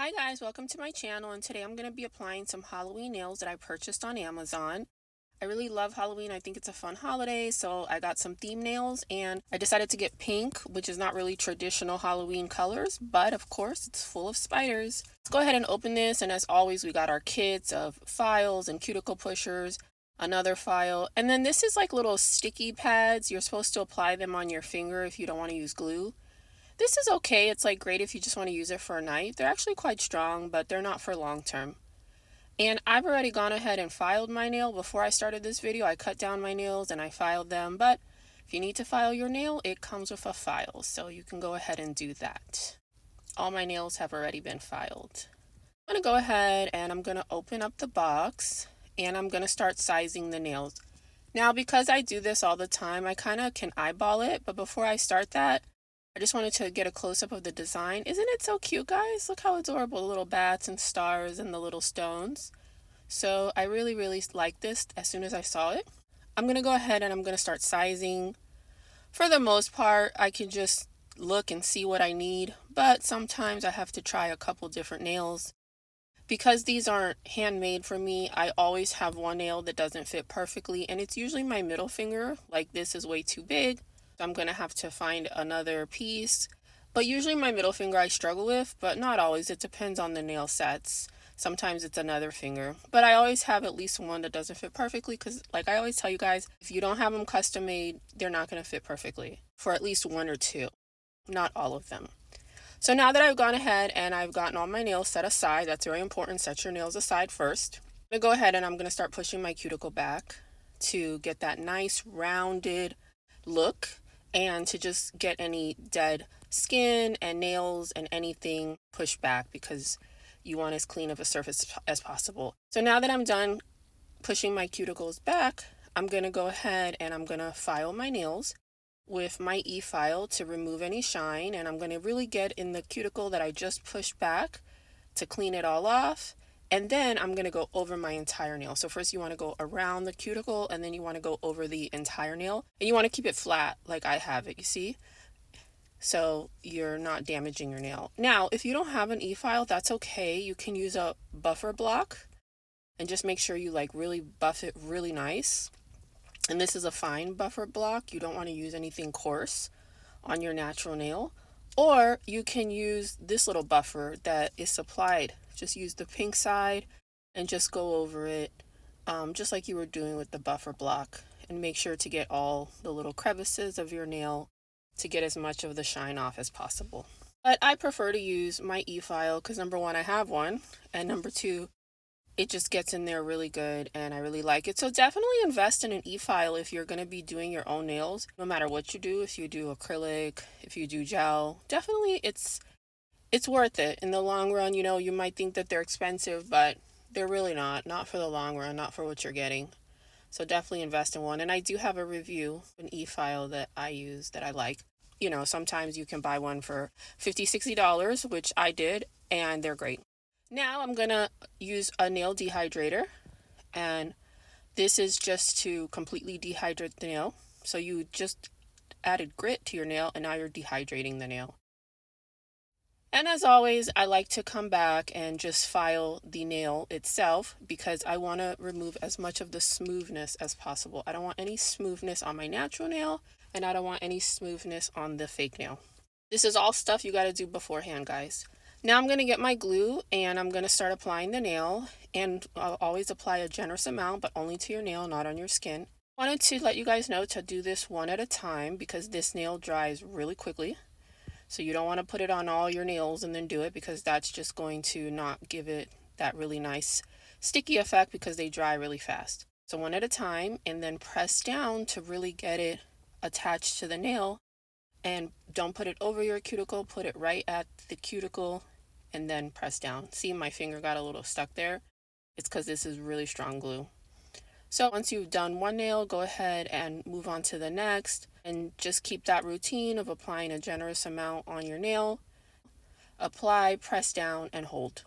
Hi guys, welcome to my channel, and today I'm going to be applying some Halloween nails that I purchased on Amazon. I really love Halloween. I think it's a fun holiday, so I got some theme nails and I decided to get pink, which is not really traditional Halloween colors, but of course it's full of spiders. Let's go ahead and open this, and as always we got our kits of files and cuticle pushers, another file, and then this is like little sticky pads. You're supposed to apply them on your finger if you don't want to use glue. This is okay. It's like great if you just want to use it for a night. They're actually quite strong, but they're not for long term. And I've already gone ahead and filed my nail. Before I started this video, I cut down my nails and I filed them. But if you need to file your nail, it comes with a file, so you can go ahead and do that. All my nails have already been filed. I'm going to go ahead and I'm going to open up the box and I'm going to start sizing the nails. Now, because I do this all the time, I kind of can eyeball it, but before I start that, I just wanted to get a close-up of the design. Isn't it so cute, guys? Look how adorable, the little bats and stars and the little stones. So I really like this as soon as I saw it. I'm going to go ahead and I'm going to start sizing. For the most part, I can just look and see what I need, but sometimes I have to try a couple different nails. Because these aren't handmade for me, I always have one nail that doesn't fit perfectly, and it's usually my middle finger. Like, this is way too big. I'm going to have to find another piece, but usually my middle finger I struggle with, but not always. It depends on the nail sets. Sometimes it's another finger, but I always have at least one that doesn't fit perfectly, because like I always tell you guys, if you don't have them custom made, they're not going to fit perfectly for at least one or two, not all of them. So now that I've gone ahead and I've gotten all my nails set aside, that's very important, set your nails aside first. I'm going to go ahead and I'm going to start pushing my cuticle back to get that nice rounded look, and to just get any dead skin and nails and anything pushed back, because you want as clean of a surface as possible. So now that I'm done pushing my cuticles back, I'm going to go ahead and I'm going to file my nails with my e-file to remove any shine, and I'm going to really get in the cuticle that I just pushed back to clean it all off. And then I'm going to go over my entire nail. So first you want to go around the cuticle, and then you want to go over the entire nail. And you want to keep it flat like I have it, you see? So you're not damaging your nail. Now, if you don't have an e-file, that's okay. You can use a buffer block and just make sure you like really buff it really nice. And this is a fine buffer block. You don't want to use anything coarse on your natural nail. Or you can use this little buffer that is supplied. Just use the pink side and just go over it just like you were doing with the buffer block, and make sure to get all the little crevices of your nail to get as much of the shine off as possible. But I prefer to use my e-file because number one, I have one, and number two, it just gets in there really good and I really like it. So definitely invest in an e-file if you're going to be doing your own nails, no matter what you do. If you do acrylic, if you do gel, definitely it's worth it in the long run. You know, you might think that they're expensive, but they're really not for the long run, not for what you're getting. So definitely invest in one. And I do have a review, an e-file that I use that I like. You know, sometimes you can buy one for $50-$60, which I did, and they're great. Now I'm going to use a nail dehydrator, and this is just to completely dehydrate the nail. So you just added grit to your nail, and now you're dehydrating the nail. And as always, I like to come back and just file the nail itself because I want to remove as much of the smoothness as possible. I don't want any smoothness on my natural nail, and I don't want any smoothness on the fake nail. This is all stuff you got to do beforehand, guys. Now I'm going to get my glue and I'm going to start applying the nail, and I'll always apply a generous amount, but only to your nail, not on your skin. I wanted to let you guys know to do this one at a time because this nail dries really quickly. So you don't want to put it on all your nails and then do it, because that's just going to not give it that really nice sticky effect because they dry really fast. So one at a time, and then press down to really get it attached to the nail. And don't put it over your cuticle, put it right at the cuticle and then press down. See, my finger got a little stuck there. It's because this is really strong glue. So once you've done one nail, go ahead and move on to the next, and just keep that routine of applying a generous amount on your nail. Apply, press down, and hold.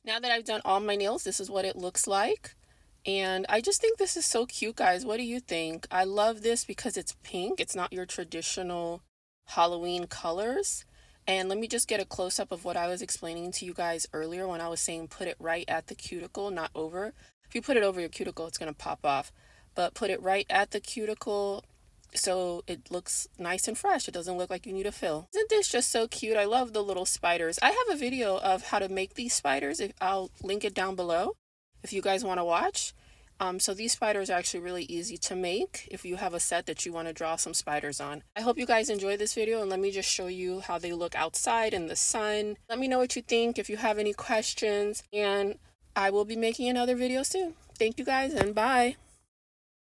Now that I've done all my nails, this is what it looks like. And I just think this is so cute, guys. What do you think? I love this because it's pink. It's not your traditional Halloween colors. And let me just get a close-up of what I was explaining to you guys earlier when I was saying put it right at the cuticle, not over. If you put it over your cuticle, it's going to pop off. But put it right at the cuticle so it looks nice and fresh. It doesn't look like you need a fill. Isn't this just so cute? I love the little spiders. I have a video of how to make these spiders. I'll link it down below if you guys want to watch. So these spiders are actually really easy to make if you have a set that you want to draw some spiders on. I hope you guys enjoy this video, and let me just show you how they look outside in the sun. Let me know what you think if you have any questions, and I will be making another video soon. Thank you guys, and bye.